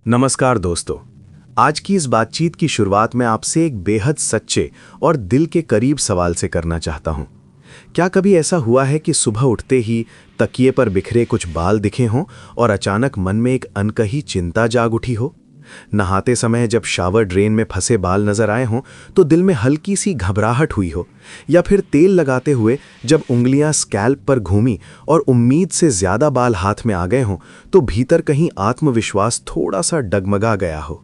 नमस्कार दोस्तों। आज की इस बातचीत की शुरुआत मैं आपसे एक बेहद सच्चे और दिल के करीब सवाल से करना चाहता हूं। क्या कभी ऐसा हुआ है कि सुबह उठते ही तकिए पर बिखरे कुछ बाल दिखे हों और अचानक मन में एक अनकही चिंता जाग उठी हो? नहाते समय जब शावर ड्रेन में फंसे बाल नजर आए हों तो दिल में हल्की सी घबराहट हुई हो, या फिर तेल लगाते हुए जब उंगलियां स्कैल्प पर घूमी और उम्मीद से ज्यादा बाल हाथ में आ गए हों तो भीतर कहीं आत्मविश्वास थोड़ा सा डगमगा गया हो।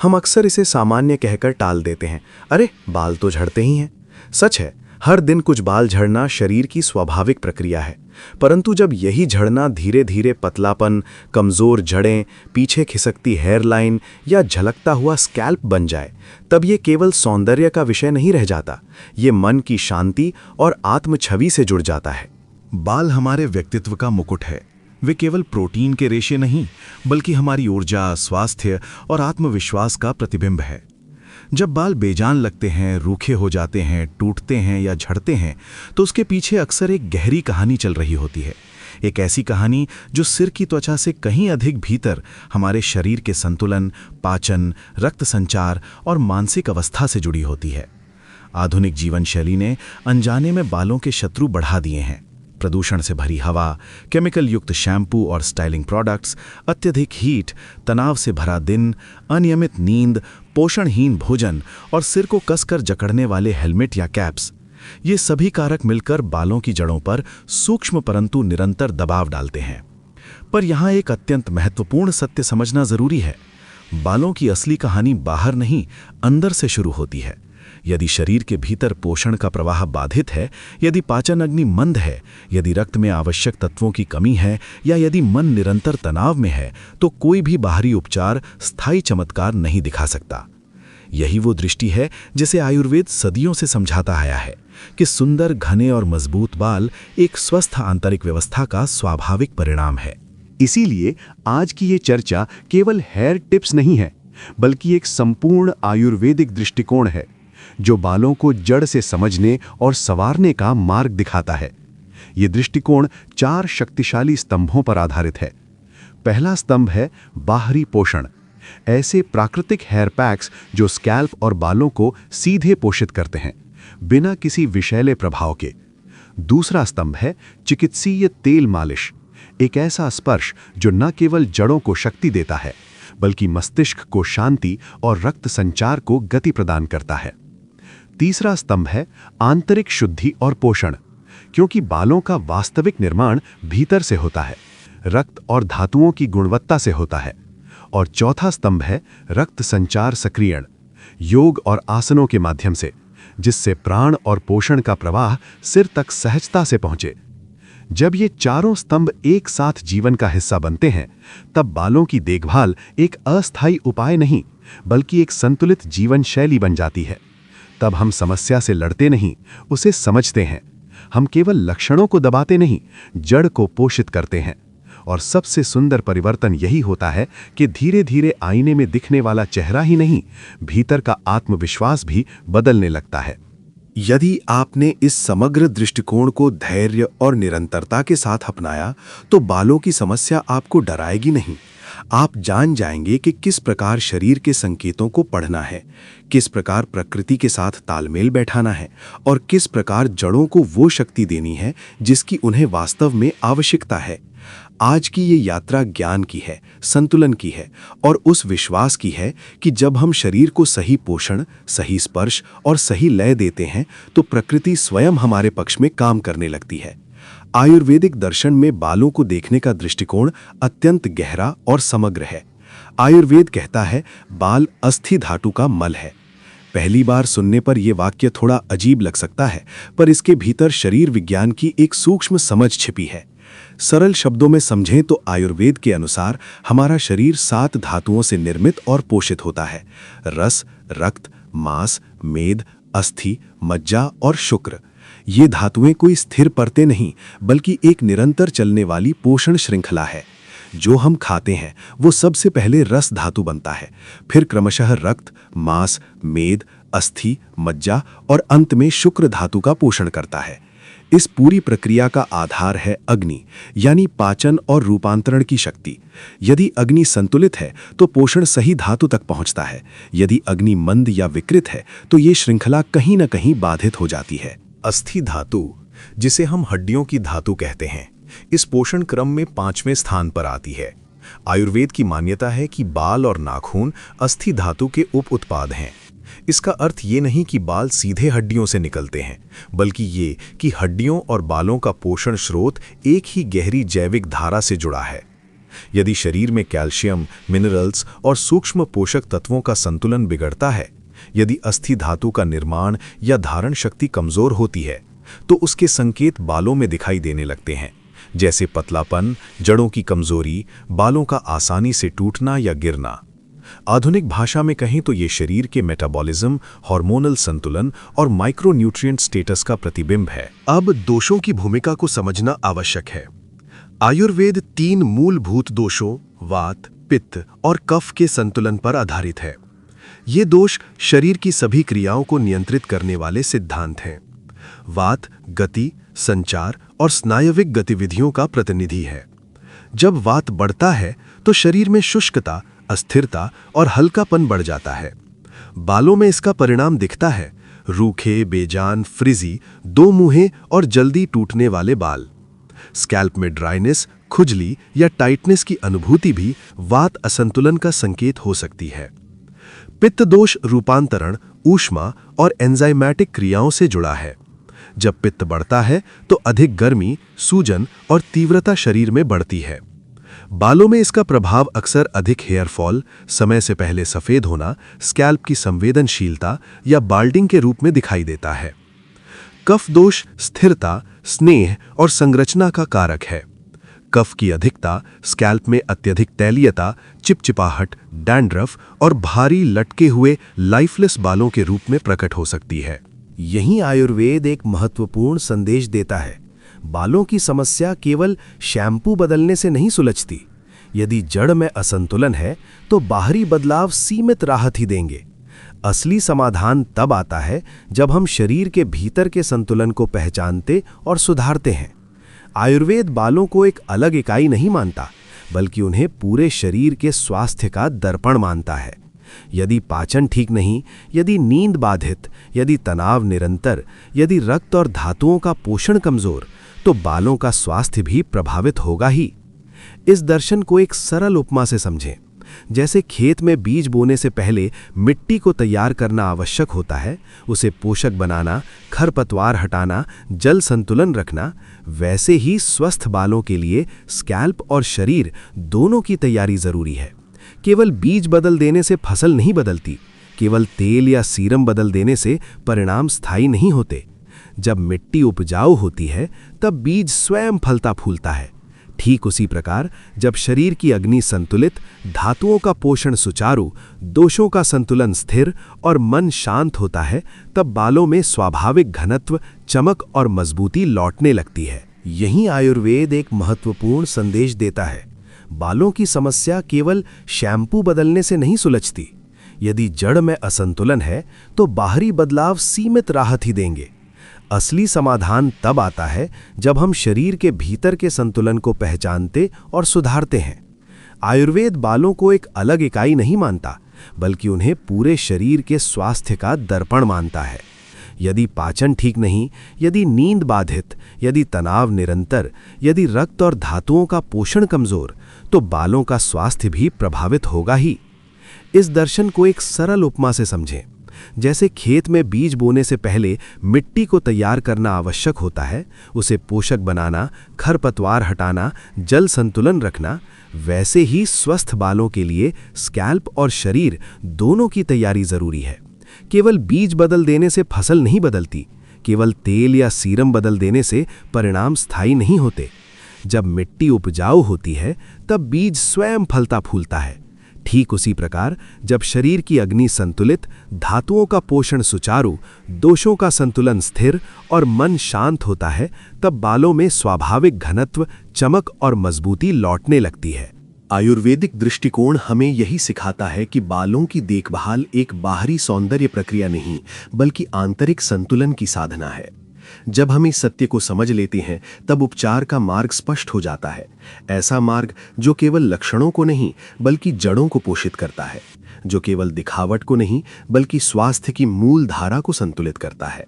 हम अक्सर इसे सामान्य कहकर टाल देते हैं, अरे बाल तो झड़ते ही हैं। सच है, हर दिन कुछ बाल झड़ना शरीर की स्वाभाविक प्रक्रिया है, परंतु जब यही झड़ना धीरे धीरे पतलापन, कमजोर जड़ें, पीछे खिसकती हेयरलाइन या झलकता हुआ स्कैल्प बन जाए, तब ये केवल सौंदर्य का विषय नहीं रह जाता, ये मन की शांति और आत्म छवि से जुड़ जाता है। बाल हमारे व्यक्तित्व का मुकुट है। वे केवल प्रोटीन के रेशे नहीं, बल्कि हमारी ऊर्जा, स्वास्थ्य और आत्मविश्वास का प्रतिबिंब है। जब बाल बेजान लगते हैं, रूखे हो जाते हैं, टूटते हैं या झड़ते हैं, तो उसके पीछे अक्सर एक गहरी कहानी चल रही होती है। एक ऐसी कहानी जो सिर की त्वचा से कहीं अधिक भीतर हमारे शरीर के संतुलन, पाचन, रक्त संचार और मानसिक अवस्था से जुड़ी होती है। आधुनिक जीवन शैली ने अनजाने में बालों के शत्रु बढ़ा दिए हैं। प्रदूषण से भरी हवा, केमिकल युक्त शैम्पू और स्टाइलिंग प्रोडक्ट्स, अत्यधिक हीट, तनाव से भरा दिन, अनियमित नींद, पोषणहीन भोजन और सिर को कसकर जकड़ने वाले हेलमेट या कैप्स, ये सभी कारक मिलकर बालों की जड़ों पर सूक्ष्म परंतु निरंतर दबाव डालते हैं। पर यहाँ एक अत्यंत महत्वपूर्ण सत्य समझना जरूरी है। बालों की असली कहानी बाहर नहीं, अंदर से शुरू होती है। यदि शरीर के भीतर पोषण का प्रवाह बाधित है, यदि पाचन अग्नि मंद है, यदि रक्त में आवश्यक तत्वों की कमी है या यदि मन निरंतर तनाव में है, तो कोई भी बाहरी उपचार स्थायी चमत्कार नहीं दिखा सकता। यही वो दृष्टि है जिसे आयुर्वेद सदियों से समझाता आया है कि सुंदर, घने और मजबूत बाल एक स्वस्थ आंतरिक व्यवस्था का स्वाभाविक परिणाम है। इसीलिए आज की ये चर्चा केवल हेयर टिप्स नहीं है, बल्कि एक संपूर्ण आयुर्वेदिक दृष्टिकोण है जो बालों को जड़ से समझने और संवारने का मार्ग दिखाता है। ये दृष्टिकोण 4 शक्तिशाली स्तंभों पर आधारित है। पहला स्तंभ है बाहरी पोषण, ऐसे प्राकृतिक हेयर पैक्स जो स्कैल्प और बालों को सीधे पोषित करते हैं, बिना किसी विषैले प्रभाव के। दूसरा स्तंभ है चिकित्सीय तेल मालिश, एक ऐसा स्पर्श जो न केवल जड़ों को शक्ति देता है, बल्कि मस्तिष्क को शांति और रक्त संचार को गति प्रदान करता है। तीसरा स्तंभ है आंतरिक शुद्धि और पोषण, क्योंकि बालों का वास्तविक निर्माण भीतर से होता है, रक्त और धातुओं की गुणवत्ता से होता है। और चौथा स्तंभ है रक्त संचार सक्रियण, योग और आसनों के माध्यम से, जिससे प्राण और पोषण का प्रवाह सिर तक सहजता से पहुंचे। जब ये चारों स्तंभ एक साथ जीवन का हिस्सा बनते हैं, तब बालों की देखभाल एक अस्थायी उपाय नहीं, बल्कि एक संतुलित जीवन शैली बन जाती है। तब हम समस्या से लड़ते नहीं, उसे समझते हैं। हम केवल लक्षणों को दबाते नहीं, जड़ को पोषित करते हैं। और सबसे सुंदर परिवर्तन यही होता है कि धीरे धीरे आईने में दिखने वाला चेहरा ही नहीं, भीतर का आत्मविश्वास भी बदलने लगता है। यदि आपने इस समग्र दृष्टिकोण को धैर्य और निरंतरता के साथ अपनाया तो बालों की समस्या आपको डराएगी नहीं। आप जान जाएंगे कि किस प्रकार शरीर के संकेतों को पढ़ना है, किस प्रकार प्रकृति के साथ तालमेल बैठाना है और किस प्रकार जड़ों को वो शक्ति देनी है जिसकी उन्हें वास्तव में आवश्यकता है। आज की ये यात्रा ज्ञान की है, संतुलन की है और उस विश्वास की है कि जब हम शरीर को सही पोषण, सही स्पर्श और सही लय देते हैं तो प्रकृति स्वयं हमारे पक्ष में काम करने लगती है। आयुर्वेदिक दर्शन में बालों को देखने का दृष्टिकोण अत्यंत गहरा और समग्र है। आयुर्वेद कहता है बाल अस्थि धातु का मल है। पहली बार सुनने पर यह वाक्य थोड़ा अजीब लग सकता है, पर इसके भीतर शरीर विज्ञान की एक सूक्ष्म समझ छिपी है। सरल शब्दों में समझें तो आयुर्वेद के अनुसार हमारा शरीर 7 धातुओं से निर्मित और पोषित होता है: रस, रक्त, मांस, मेद, अस्थि, मज्जा और शुक्र। ये धातुएं कोई स्थिर परतें नहीं, बल्कि एक निरंतर चलने वाली पोषण श्रृंखला है। जो हम खाते हैं वो सबसे पहले रस धातु बनता है, फिर क्रमशः रक्त, मांस, मेद, अस्थि, मज्जा और अंत में शुक्र धातु का पोषण करता है। इस पूरी प्रक्रिया का आधार है अग्नि, यानी पाचन और रूपांतरण की शक्ति। यदि अग्नि संतुलित है तो पोषण सही धातु तक पहुंचता है। यदि अग्नि मंद या विकृत है तो ये श्रृंखला कहीं न कहीं बाधित हो जाती है। अस्थि धातु, जिसे हम हड्डियों की धातु कहते हैं, इस पोषण क्रम में 5वें स्थान पर आती है। आयुर्वेद की मान्यता है कि बाल और नाखून अस्थि धातु के उप उत्पाद हैं। इसका अर्थ ये नहीं कि बाल सीधे हड्डियों से निकलते हैं, बल्कि ये कि हड्डियों और बालों का पोषण स्रोत एक ही गहरी जैविक धारा से जुड़ा है। यदि शरीर में कैल्शियम, मिनरल्स और सूक्ष्म पोषक तत्वों का संतुलन बिगड़ता है, यदि अस्थि धातु का निर्माण या धारण शक्ति कमजोर होती है, तो उसके संकेत बालों में दिखाई देने लगते हैं, जैसे पतलापन, जड़ों की कमजोरी, बालों का आसानी से टूटना या गिरना। आधुनिक भाषा में कहें तो ये शरीर के मेटाबॉलिज्म, हार्मोनल संतुलन और माइक्रोन्यूट्रिएंट स्टेटस का प्रतिबिंब है। अब दोषों की भूमिका को समझना आवश्यक है। आयुर्वेद 3 मूलभूत दोषों, वात, पित्त और कफ के संतुलन पर आधारित है। ये दोष शरीर की सभी क्रियाओं को नियंत्रित करने वाले सिद्धांत हैं। वात गति, संचार और स्नायविक गतिविधियों का प्रतिनिधि है। जब वात बढ़ता है तो शरीर में शुष्कता, अस्थिरता और हल्कापन बढ़ जाता है। बालों में इसका परिणाम दिखता है, रूखे, बेजान, फ्रिजी, दो मुंहे और जल्दी टूटने वाले बाल। स्कैल्प में ड्राइनेस, खुजली या टाइटनेस की अनुभूति भी वात असंतुलन का संकेत हो सकती है। पित्त दोष रूपांतरण, ऊष्मा और एंजाइमेटिक क्रियाओं से जुड़ा है। जब पित्त बढ़ता है तो अधिक गर्मी, सूजन और तीव्रता शरीर में बढ़ती है। बालों में इसका प्रभाव अक्सर अधिक हेयर फॉल, समय से पहले सफेद होना, स्कैल्प की संवेदनशीलता या बाल्डिंग के रूप में दिखाई देता है। कफ दोष स्थिरता, स्नेह और संरचना का कारक है। कफ की अधिकता स्कैल्प में अत्यधिक तैलीयता, चिपचिपाहट, डैंड्रफ और भारी लटके हुए लाइफलेस बालों के रूप में प्रकट हो सकती है। यहीं आयुर्वेद एक महत्वपूर्ण संदेश देता है। बालों की समस्या केवल शैम्पू बदलने से नहीं सुलझती। यदि जड़ में असंतुलन है तो बाहरी बदलाव सीमित राहत ही देंगे। असली समाधान तब आता है जब हम शरीर के भीतर के संतुलन को पहचानते और सुधारते हैं। आयुर्वेद बालों को एक अलग इकाई नहीं मानता, बल्कि उन्हें पूरे शरीर के स्वास्थ्य का दर्पण मानता है। यदि पाचन ठीक नहीं, यदि नींद बाधित, यदि तनाव निरंतर, यदि रक्त और धातुओं का पोषण कमजोर, तो बालों का स्वास्थ्य भी प्रभावित होगा ही। इस दर्शन को एक सरल उपमा से समझें। जैसे खेत में बीज बोने से पहले मिट्टी को तैयार करना आवश्यक होता है, उसे पोषक बनाना, खरपतवार हटाना, जल संतुलन रखना, वैसे ही स्वस्थ बालों के लिए स्कैल्प और शरीर दोनों की तैयारी जरूरी है। केवल बीज बदल देने से फसल नहीं बदलती, केवल तेल या सीरम बदल देने से परिणाम स्थायी नहीं होते। जब मिट्टी उपजाऊ होती है तब बीज स्वयं फलता फूलता है। ठीक उसी प्रकार जब शरीर की अग्नि संतुलित, धातुओं का पोषण सुचारू, दोषों का संतुलन स्थिर और मन शांत होता है, तब बालों में स्वाभाविक घनत्व, चमक और मजबूती लौटने लगती है। यहीं आयुर्वेद एक महत्वपूर्ण संदेश देता है। बालों की समस्या केवल शैम्पू बदलने से नहीं सुलझती। यदि जड़ में असंतुलन है तो बाहरी बदलाव सीमित राहत ही देंगे। असली समाधान तब आता है जब हम शरीर के भीतर के संतुलन को पहचानते और सुधारते हैं। आयुर्वेद बालों को एक अलग इकाई नहीं मानता, बल्कि उन्हें पूरे शरीर के स्वास्थ्य का दर्पण मानता है। यदि पाचन ठीक नहीं, यदि नींद बाधित, यदि तनाव निरंतर, यदि रक्त और धातुओं का पोषण कमजोर, तो बालों का स्वास्थ्य भी प्रभावित होगा ही। इस दर्शन को एक सरल उपमा से समझें। जैसे खेत में बीज बोने से पहले मिट्टी को तैयार करना आवश्यक होता है, उसे पोषक बनाना, खरपतवार हटाना, जल संतुलन रखना, वैसे ही स्वस्थ बालों के लिए स्कैल्प और शरीर दोनों की तैयारी जरूरी है। केवल बीज बदल देने से फसल नहीं बदलती, केवल तेल या सीरम बदल देने से परिणाम स्थायी नहीं होते। जब मिट्टी उपजाऊ होती है तब बीज स्वयं फलता फूलता है। ठीक उसी प्रकार जब शरीर की अग्नि संतुलित, धातुओं का पोषण सुचारू, दोषों का संतुलन स्थिर और मन शांत होता है, तब बालों में स्वाभाविक घनत्व, चमक और मजबूती लौटने लगती है। आयुर्वेदिक दृष्टिकोण हमें यही सिखाता है कि बालों की देखभाल एक बाहरी सौंदर्य प्रक्रिया नहीं, बल्कि आंतरिक संतुलन की साधना है। जब हम इस सत्य को समझ लेते हैं तब उपचार का मार्ग स्पष्ट हो जाता है। ऐसा मार्ग जो केवल लक्षणों को नहीं बल्कि जड़ों को पोषित करता है, जो केवल दिखावट को नहीं बल्कि स्वास्थ्य की मूल धारा को संतुलित करता है।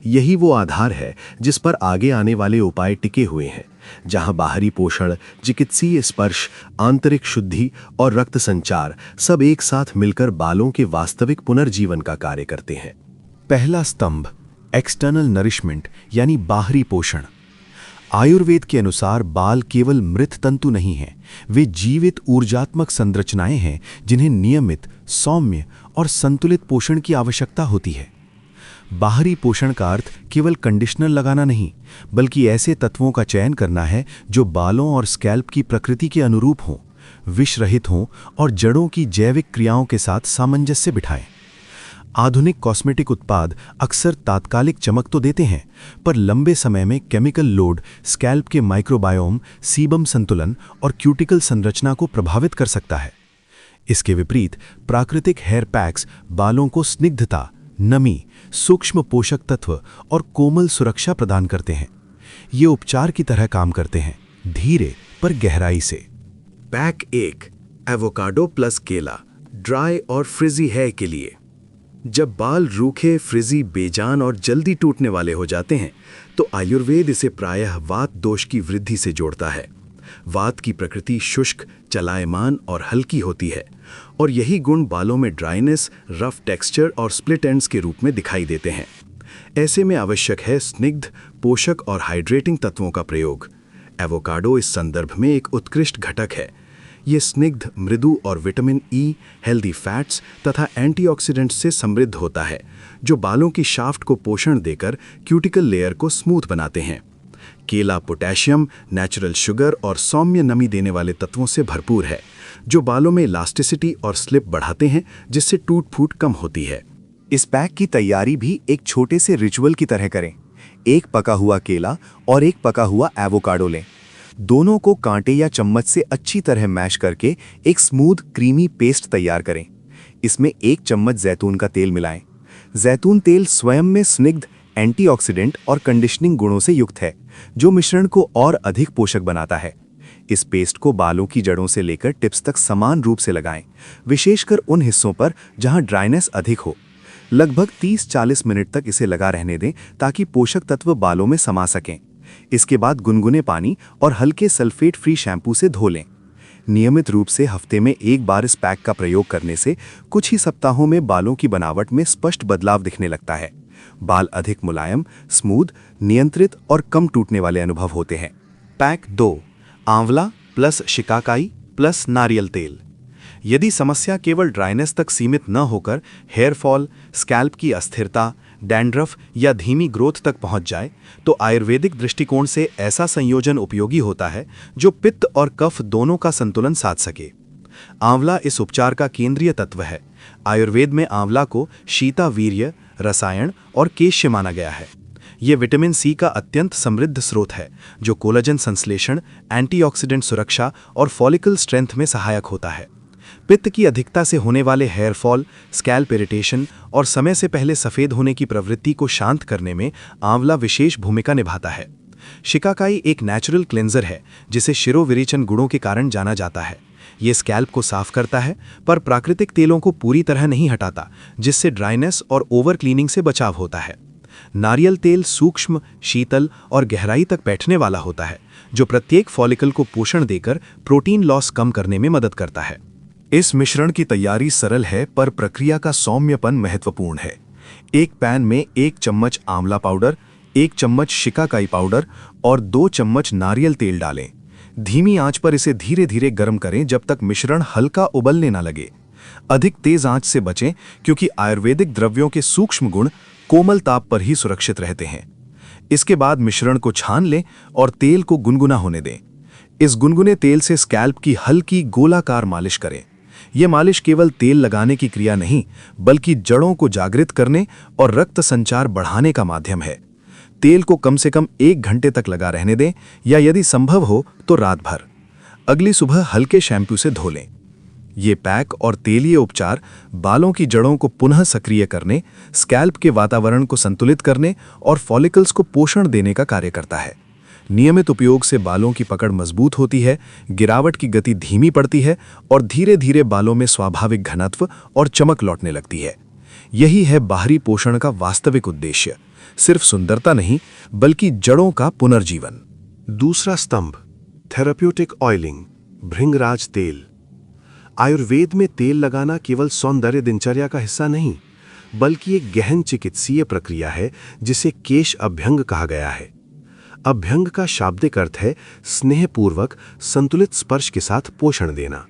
यही वो आधार है जिस पर आगे आने वाले उपाय टिके हुए हैं, जहां बाहरी पोषण, चिकित्सीय स्पर्श, आंतरिक शुद्धि और रक्त संचार सब एक साथ मिलकर बालों के वास्तविक पुनर्जीवन का कार्य करते हैं। पहला स्तंभ, एक्सटर्नल नरिशमेंट यानी बाहरी पोषण। आयुर्वेद के अनुसार बाल केवल मृत तंतु नहीं हैं, वे जीवित ऊर्जात्मक संरचनाएं हैं जिन्हें नियमित, सौम्य और संतुलित पोषण की आवश्यकता होती है। बाहरी पोषण का अर्थ केवल कंडीशनर लगाना नहीं, बल्कि ऐसे तत्वों का चयन करना है जो बालों और स्कैल्प की प्रकृति के अनुरूप हों, विष रहित हों और जड़ों की जैविक क्रियाओं के साथ सामंजस्य बिठाएं। आधुनिक कॉस्मेटिक उत्पाद अक्सर तात्कालिक चमक तो देते हैं, पर लंबे समय में केमिकल लोड स्कैल्प के माइक्रोबायोम, सीबम संतुलन और क्यूटिकल संरचना को प्रभावित कर सकता है। इसके विपरीत प्राकृतिक हेयर पैक्स बालों को स्निग्धता, नमी, सूक्ष्म पोषक तत्व और कोमल सुरक्षा प्रदान करते हैं। ये उपचार की तरह काम करते हैं, धीरे पर गहराई से। पैक 1, एवोकाडो प्लस केला, ड्राई और फ्रिजी हेयर के लिए। जब बाल रूखे, फ्रिजी, बेजान और जल्दी टूटने वाले हो जाते हैं तो आयुर्वेद इसे प्रायः वात दोष की वृद्धि से जोड़ता है। वात की प्रकृति शुष्क, चलायमान और हल्की होती है और यही गुण बालों में ड्राइनेस, रफ टेक्सचर और स्प्लिट एंड्स के रूप में दिखाई देते हैं। ऐसे में आवश्यक है स्निग्ध, पोषक और हाइड्रेटिंग तत्वों का प्रयोग। एवोकाडो इस संदर्भ में एक उत्कृष्ट घटक है। ये स्निग्ध, मृदु और विटामिन ई, हेल्दी फैट्स तथा एंटीऑक्सीडेंट्स से समृद्ध होता है, जो बालों की शाफ्ट को पोषण देकर क्यूटिकल लेयर को स्मूथ बनाते हैं। केला पोटेशियम, नेचुरल शुगर और सौम्य नमी देने वाले तत्वों से भरपूर है, जो बालों में इलास्टिसिटी और स्लिप बढ़ाते हैं, जिससे टूट-फूट कम होती है। इस पैक की तैयारी भी एक छोटे से रिचुअल की तरह करें। एक पका हुआ केला और एक पका हुआ एवोकाडो लें। दोनों को कांटे या चम्मच से अच्छी तरह मैश करके एक स्मूथ क्रीमी पेस्ट तैयार करें। इसमें 1 चम्मच जैतून का तेल मिलाएं। जैतून तेल स्वयं में स्निग्ध, एंटीऑक्सीडेंट और कंडीशनिंग गुणों से युक्त है, जो मिश्रण को और अधिक पोषक बनाता है। इस पेस्ट को बालों की जड़ों से लेकर टिप्स तक समान रूप से लगाएं, विशेषकर उन हिस्सों पर जहां ड्राइनेस अधिक हो। लगभग 30-40 मिनट तक इसे लगा रहने दें ताकि पोषक तत्व बालों में समा सकें। इसके बाद गुनगुने पानी और हल्के सल्फेट फ्री शैम्पू से धो लें। नियमित रूप से हफ्ते में 1 बार इस पैक का प्रयोग करने से कुछ ही सप्ताहों में बालों की बनावट में स्पष्ट बदलाव दिखने लगता है। बाल अधिक मुलायम, स्मूथ, नियंत्रित और कम टूटने वाले अनुभव होते हैं। पैक 2, आंवला प्लस शिकाकाई प्लस नारियल तेल। यदि समस्या केवल ड्राइनेस तक सीमित न होकर हेयर फॉल, स्कैल्प की अस्थिरता, डैंड्रफ या धीमी ग्रोथ तक पहुंच जाए, तो आयुर्वेदिक दृष्टिकोण से ऐसा संयोजन उपयोगी होता है जो पित्त और कफ दोनों का संतुलन साध सके। आंवला इस उपचार का केंद्रीय तत्व है। आयुर्वेद में आंवला को शीतावीर्य, रसायन और केश्य माना गया है। ये विटामिन सी का अत्यंत समृद्ध स्रोत है, जो कोलाजन संश्लेषण, एंटीऑक्सीडेंट सुरक्षा और फॉलिकल स्ट्रेंथ में सहायक होता है। पित्त की अधिकता से होने वाले हेयर फॉल, स्कैल्प इरिटेशन और समय से पहले सफ़ेद होने की प्रवृत्ति को शांत करने में आंवला विशेष भूमिका निभाता है। शिकाकाई एक नेचुरल क्लेंजर है, जिसे शिरोविरेचन गुणों के कारण जाना जाता है। ये स्कैल्प को साफ करता है, पर प्राकृतिक तेलों को पूरी तरह नहीं हटाता, जिससे ड्राइनेस और ओवर क्लीनिंग से बचाव होता है। नारियल तेल सूक्ष्म, शीतल और गहराई तक बैठने वाला होता है, जो प्रत्येक फॉलिकल को पोषण देकर प्रोटीन लॉस कम करने में मदद करता है। इस मिश्रण की तैयारी सरल है, पर प्रक्रिया का सौम्यपन महत्वपूर्ण है। एक पैन में 1 चम्मच आंवला पाउडर, 1 चम्मच शिकाकाई पाउडर और 2 चम्मच नारियल तेल डालें। धीमी आंच पर इसे धीरे धीरे गर्म करें जब तक मिश्रण हल्का उबलने न लगे। अधिक तेज आंच से बचें, क्योंकि आयुर्वेदिक द्रव्यों के सूक्ष्म गुण कोमल ताप पर ही सुरक्षित रहते हैं। इसके बाद मिश्रण को छान लें और तेल को गुनगुना होने दें। इस गुनगुने तेल से स्कैल्प की हल्की गोलाकार मालिश करें। यह मालिश केवल तेल लगाने की क्रिया नहीं, बल्कि जड़ों को जागृत करने और रक्त संचार बढ़ाने का माध्यम है। तेल को कम से कम 1 घंटे तक लगा रहने दें, या यदि संभव हो तो रात भर। अगली सुबह हल्के शैम्पू से धो लें। ये पैक और तेलीय उपचार बालों की जड़ों को पुनः सक्रिय करने, स्कैल्प के वातावरण को संतुलित करने और फॉलिकल्स को पोषण देने का कार्य करता है। नियमित उपयोग से बालों की पकड़ मजबूत होती है, गिरावट की गति धीमी पड़ती है और धीरे धीरे बालों में स्वाभाविक घनत्व और चमक लौटने लगती है। यही है बाहरी पोषण का वास्तविक उद्देश्य, सिर्फ सुंदरता नहीं बल्कि जड़ों का पुनर्जीवन। दूसरा स्तंभ, थेराप्यूटिक ऑयलिंग, भृंगराज तेल। आयुर्वेद में तेल लगाना केवल सौंदर्य दिनचर्या का हिस्सा नहीं, बल्कि एक गहन चिकित्सीय प्रक्रिया है जिसे केश अभ्यंग कहा गया है। अभ्यंग का शाब्दिक अर्थ है स्नेहपूर्वक संतुलित स्पर्श के साथ पोषण देना।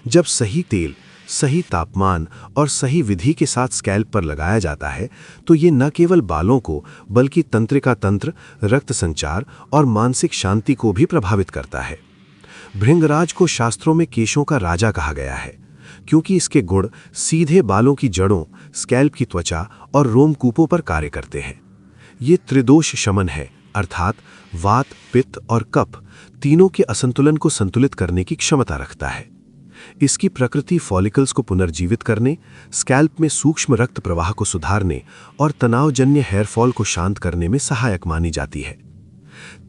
जब सही तेल, सही तापमान और सही विधि के साथ स्कैल्प पर लगाया जाता है तो ये न केवल बालों को बल्कि तंत्रिका तंत्र, रक्त संचार और मानसिक शांति को भी प्रभावित करता है। भृंगराज को शास्त्रों में केशों का राजा कहा गया है क्योंकि इसके गुण सीधे बालों की जड़ों, स्कैल्प की त्वचा और रोमकूपों पर कार्य करते हैं। ये त्रिदोष शमन है, अर्थात वात, पित्त और कफ तीनों के असंतुलन को संतुलित करने की क्षमता रखता है। इसकी प्रकृति फॉलिकल्स को पुनर्जीवित करने, स्कैल्प में सूक्ष्म रक्त प्रवाह को सुधारने और तनावजन्य हेयरफॉल को शांत करने में सहायक मानी जाती है।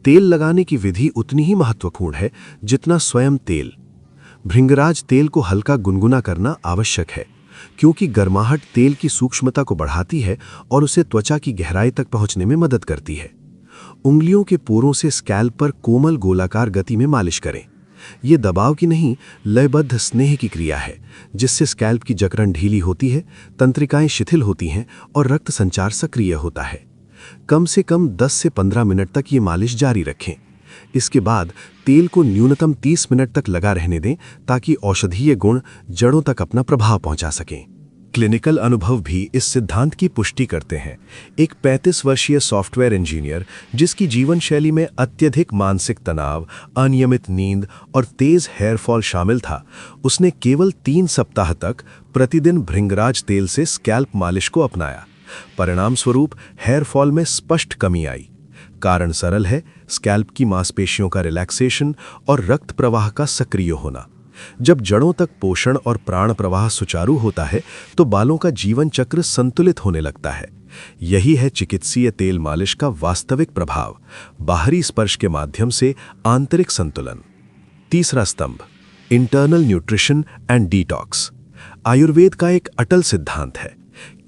तेल लगाने की विधि उतनी ही महत्वपूर्ण है जितना स्वयं तेल। भृंगराज तेल को हल्का गुनगुना करना आवश्यक है क्योंकि गर्माहट तेल की सूक्ष्मता को बढ़ाती है और उसे त्वचा की गहराई तक पहुंचने में मदद करती है। उंगलियों के पोरों से स्कैल्प पर कोमल गोलाकार गति में मालिश करें। ये दबाव की नहीं, लयबद्ध स्नेह की क्रिया है जिससे स्कैल्प की जकड़न ढीली होती है, तंत्रिकाएं शिथिल होती हैं और रक्त संचार सक्रिय होता है। कम से कम 10 से 15 मिनट तक ये मालिश जारी रखें। इसके बाद तेल को न्यूनतम 30 मिनट तक लगा रहने दें ताकि औषधीय गुण जड़ों तक अपना प्रभाव पहुंचा सकें। क्लिनिकल अनुभव भी इस सिद्धांत की पुष्टि करते हैं। एक 35 वर्षीय सॉफ्टवेयर इंजीनियर जिसकी जीवन शैली में अत्यधिक मानसिक तनाव, अनियमित नींद और तेज हेयरफॉल शामिल था, उसने केवल 3 सप्ताह तक प्रतिदिन भृंगराज तेल से स्कैल्प मालिश को अपनाया। परिणाम स्वरूप हेयरफॉल में स्पष्ट कमी आई। कारण सरल है, स्कैल्प की मांसपेशियों का रिलैक्सेशन और रक्त प्रवाह का सक्रिय होना। जब जड़ों तक पोषण और प्राण प्रवाह सुचारू होता है तो बालों का जीवन चक्र संतुलित होने लगता है। यही है चिकित्सीय तेल मालिश का वास्तविक प्रभाव, बाहरी स्पर्श के माध्यम से आंतरिक संतुलन। तीसरा स्तंभ, internal nutrition and detox. Ayurveda का एक अटल सिद्धांत है,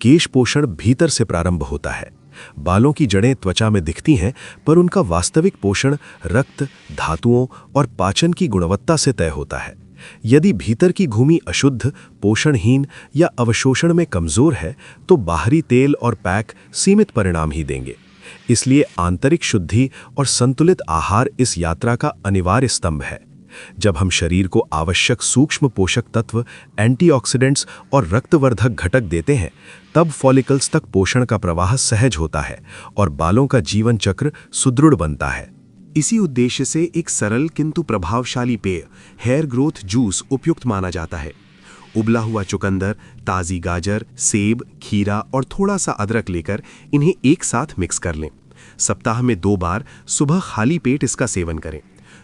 केश पोषण भीतर से प्रारंभ होता है। बालों की जड़ें त्वचा में दिखती हैं, पर उनका वास्तविक पोषण रक्त, धातुओं और पाचन की गुणवत्ता से तय होता है। यदि भीतर की भूमि अशुद्ध, पोषणहीन या अवशोषण में कमजोर है तो बाहरी तेल और पैक सीमित परिणाम ही देंगे। इसलिए आंतरिक शुद्धि और संतुलित आहार इस यात्रा का अनिवार्य स्तंभ है। जब हम शरीर को आवश्यक सूक्ष्म पोषक तत्व, एंटीऑक्सीडेंट्स और रक्तवर्धक घटक देते हैं, तब फॉलिकल्स तक पोषण का प्रवाह सहज होता है और बालों का जीवन चक्र सुदृढ़ बनता है। इसी उद्देश्य से एक सरल किंतु प्रभावशाली पेय हेयर ग्रोथ जूस उपयुक्त माना जाता है। उबला हुआ चुकंदर, ताज़ी गाजर, सेब, खीरा और थोड़ा सा अदरक लेकर इन्हें एक साथ मिक्स कर लें। सप्ताह में 2 बार सुबह खाली पेट इसका सेवन करें।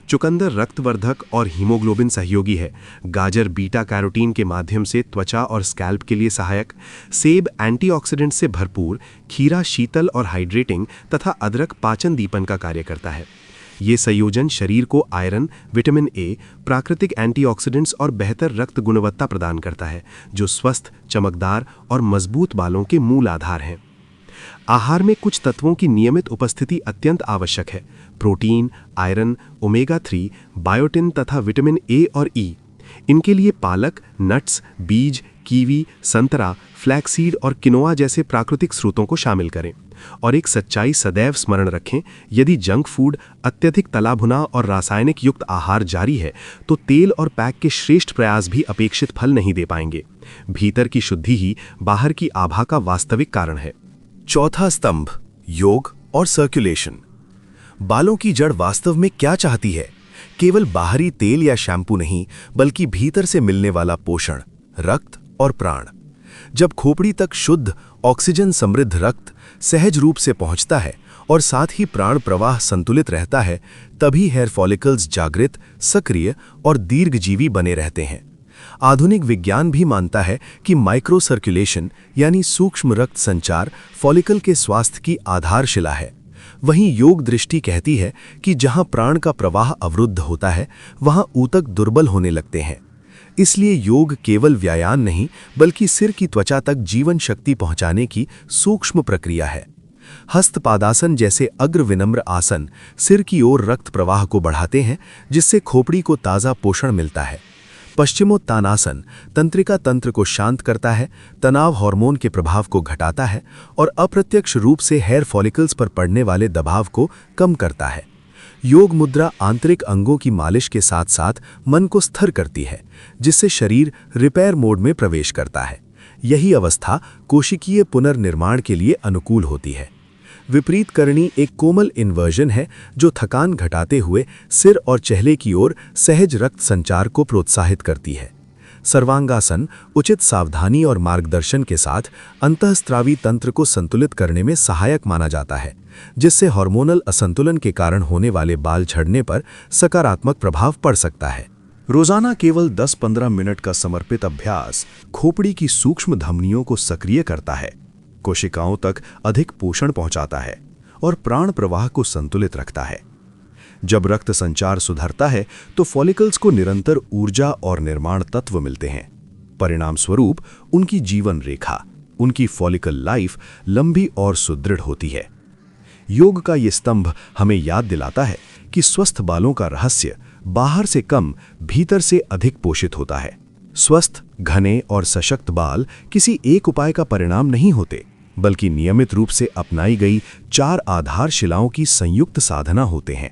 चुकंदर रक्तवर्धक और हीमोग्लोबिन सहयोगी है। गाजर बीटा कैरोटीन के माध्यम से त्वचा और स्कैल्प के लिए सहायक, सेब एंटीऑक्सीडेंट से भरपूर, खीरा शीतल और हाइड्रेटिंग तथा अदरक पाचन दीपन का कार्य करता है। ये संयोजन शरीर को आयरन, विटामिन ए, प्राकृतिक एंटीऑक्सीडेंट्स और बेहतर रक्त गुणवत्ता प्रदान करता है, जो स्वस्थ, चमकदार और मजबूत बालों के मूल आधार हैं। आहार में कुछ तत्वों की नियमित उपस्थिति अत्यंत आवश्यक है। प्रोटीन, आयरन, ओमेगा 3, बायोटिन तथा विटामिन ए और ई। इनके लिए पालक, नट्स, बीज, कीवी, संतरा, फ्लैक्सीड और किनोआ जैसे प्राकृतिक स्रोतों को शामिल करें। और एक सच्चाई सदैव स्मरण रखें, यदि जंक फूड, अत्यधिक तला भुना और रासायनिक युक्त आहार जारी है तो तेल और पैक के श्रेष्ठ प्रयास भी अपेक्षित फल नहीं दे पाएंगे। भीतर की शुद्धि ही बाहर की आभा का वास्तविक कारण है। चौथा स्तंभ, योग और सर्कुलेशन। बालों की जड़ वास्तव में क्या चाहती है? केवल बाहरी तेल या शैम्पू नहीं, बल्कि भीतर से मिलने वाला पोषण, रक्त और प्राण। जब खोपड़ी तक शुद्ध, ऑक्सीजन समृद्ध रक्त सहज रूप से पहुंचता है और साथ ही प्राण प्रवाह संतुलित रहता है, तभी हेयर फॉलिकल्स जागृत, सक्रिय और दीर्घजीवी बने रहते हैं। आधुनिक विज्ञान भी मानता है कि माइक्रो सर्कुलेशन यानी सूक्ष्म रक्त संचार फॉलिकल के स्वास्थ्य की आधारशिला है। वहीं योग दृष्टि कहती है कि जहां प्राण का प्रवाह अवरुद्ध होता है वहां ऊतक दुर्बल होने लगते हैं। इसलिए योग केवल व्यायाम नहीं बल्कि सिर की त्वचा तक जीवन शक्ति पहुंचाने की सूक्ष्म प्रक्रिया है। हस्तपादासन जैसे अग्र विनम्र आसन सिर की ओर रक्त प्रवाह को बढ़ाते हैं, जिससे खोपड़ी को ताज़ा पोषण मिलता है। पश्चिमोत्तानासन तंत्रिका तंत्र को शांत करता है, तनाव हार्मोन के प्रभाव को घटाता है और अप्रत्यक्ष रूप से हेयर फॉलिकल्स पर पड़ने वाले दबाव को कम करता है। योग मुद्रा आंतरिक अंगों की मालिश के साथ साथ मन को स्थिर करती है, जिससे शरीर रिपेयर मोड में प्रवेश करता है। यही अवस्था कोशिकीय पुनर्निर्माण के लिए अनुकूल होती है। विपरीत करणी एक कोमल इन्वर्जन है जो थकान घटाते हुए सिर और चेहरे की ओर सहज रक्त संचार को प्रोत्साहित करती है। सर्वांगासन उचित सावधानी और मार्गदर्शन के साथ अंतःस्त्रावी तंत्र को संतुलित करने में सहायक माना जाता है, जिससे हार्मोनल असंतुलन के कारण होने वाले बाल झड़ने पर सकारात्मक प्रभाव पड़ सकता है। रोजाना केवल 10-15 मिनट का समर्पित अभ्यास खोपड़ी की सूक्ष्म धमनियों को सक्रिय करता है, कोशिकाओं तक अधिक पोषण पहुंचाता है और प्राण प्रवाह को संतुलित रखता है। जब रक्त संचार सुधरता है तो फॉलिकल्स को निरंतर ऊर्जा और निर्माण तत्व मिलते हैं। परिणाम स्वरूप उनकी जीवन रेखा, उनकी फॉलिकल लाइफ लंबी और सुदृढ़ होती है। योग का ये स्तंभ हमें याद दिलाता है कि स्वस्थ बालों का रहस्य बाहर से कम, भीतर से अधिक पोषित होता है। स्वस्थ, घने और सशक्त बाल किसी एक उपाय का परिणाम नहीं होते, बल्कि नियमित रूप से अपनाई गई 4 आधारशिलाओं की संयुक्त साधना होते हैं।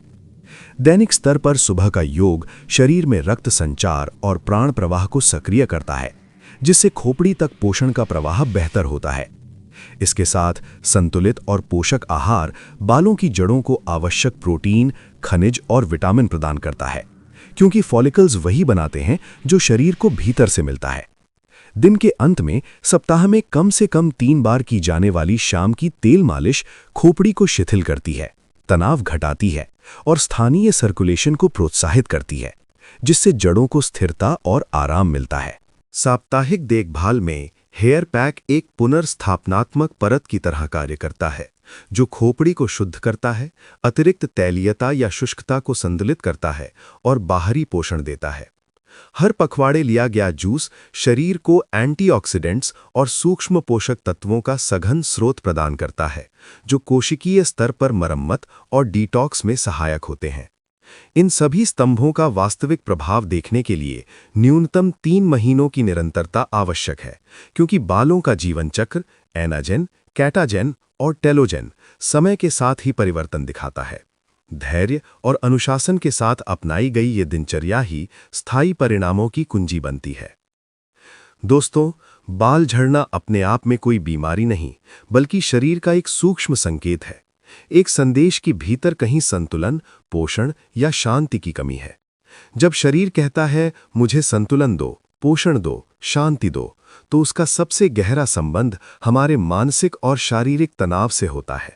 दैनिक स्तर पर सुबह का योग शरीर में रक्त संचार और प्राण प्रवाह को सक्रिय करता है, जिससे खोपड़ी तक पोषण का प्रवाह बेहतर होता है। इसके साथ संतुलित और पोषक आहार बालों की जड़ों को आवश्यक प्रोटीन, खनिज और विटामिन प्रदान करता है, क्योंकि फॉलिकल्स वही बनाते हैं जो शरीर को भीतर से मिलता है। दिन के अंत में सप्ताह में कम से कम 3 बार की जाने वाली शाम की तेल मालिश खोपड़ी को शिथिल करती है, तनाव घटाती है और स्थानीय सर्कुलेशन को प्रोत्साहित करती है, जिससे जड़ों को स्थिरता और आराम मिलता है। साप्ताहिक देखभाल में हेयर पैक एक पुनर्स्थापनात्मक परत की तरह कार्य करता है, जो खोपड़ी को शुद्ध करता है, अतिरिक्त तैलीयता या शुष्कता को संतुलित करता है और बाहरी पोषण देता है। हर पखवाड़े लिया गया जूस शरीर को एंटीऑक्सीडेंट्स और सूक्ष्म पोषक तत्वों का सघन स्रोत प्रदान करता है, जो कोशिकीय स्तर पर मरम्मत और डिटॉक्स में सहायक होते हैं। इन सभी स्तंभों का वास्तविक प्रभाव देखने के लिए न्यूनतम 3 महीनों की निरंतरता आवश्यक है, क्योंकि बालों का जीवन चक्र एनाजेन, कैटाजेन और टेलोजेन समय के साथ ही परिवर्तन दिखाता है। धैर्य और अनुशासन के साथ अपनाई गई ये दिनचर्या ही स्थायी परिणामों की कुंजी बनती है। दोस्तों, बाल झड़ना अपने आप में कोई बीमारी नहीं, बल्कि शरीर का एक सूक्ष्म संकेत है, एक संदेश कि भीतर कहीं संतुलन, पोषण या शांति की कमी है। जब शरीर कहता है मुझे संतुलन दो, पोषण दो, शांति दो, तो उसका सबसे गहरा संबंध हमारे मानसिक और शारीरिक तनाव से होता है।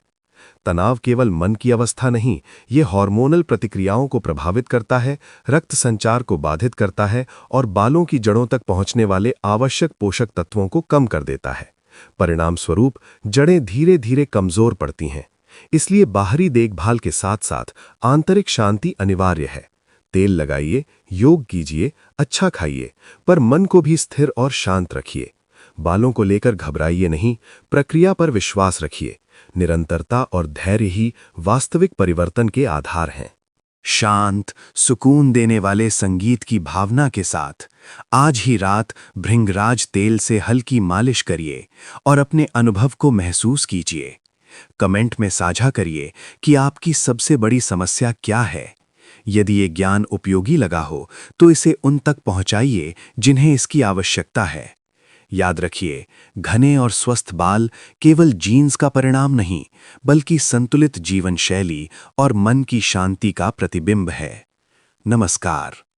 तनाव केवल मन की अवस्था नहीं, ये हार्मोनल प्रतिक्रियाओं को प्रभावित करता है, रक्त संचार को बाधित करता है और बालों की जड़ों तक पहुंचने वाले आवश्यक पोषक तत्वों को कम कर देता है। परिणाम स्वरूप जड़ें धीरे धीरे कमजोर पड़ती हैं। इसलिए बाहरी देखभाल के साथ साथ आंतरिक शांति अनिवार्य है। तेल लगाइए, योग कीजिए, अच्छा खाइए, पर मन को भी स्थिर और शांत रखिए। बालों को लेकर घबराइए नहीं, प्रक्रिया पर विश्वास रखिए। निरंतरता और धैर्य ही वास्तविक परिवर्तन के आधार हैं। शांत, सुकून देने वाले संगीत की भावना के साथ आज ही रात भृंगराज तेल से हल्की मालिश करिए और अपने अनुभव को महसूस कीजिए। कमेंट में साझा करिए कि आपकी सबसे बड़ी समस्या क्या है। यदि ये ज्ञान उपयोगी लगा हो तो इसे उन तक पहुंचाइए जिन्हें इसकी आवश्यकता है। याद रखिए, घने और स्वस्थ बाल केवल जीन्स का परिणाम नहीं, बल्कि संतुलित जीवन शैली और मन की शांति का प्रतिबिंब है। नमस्कार।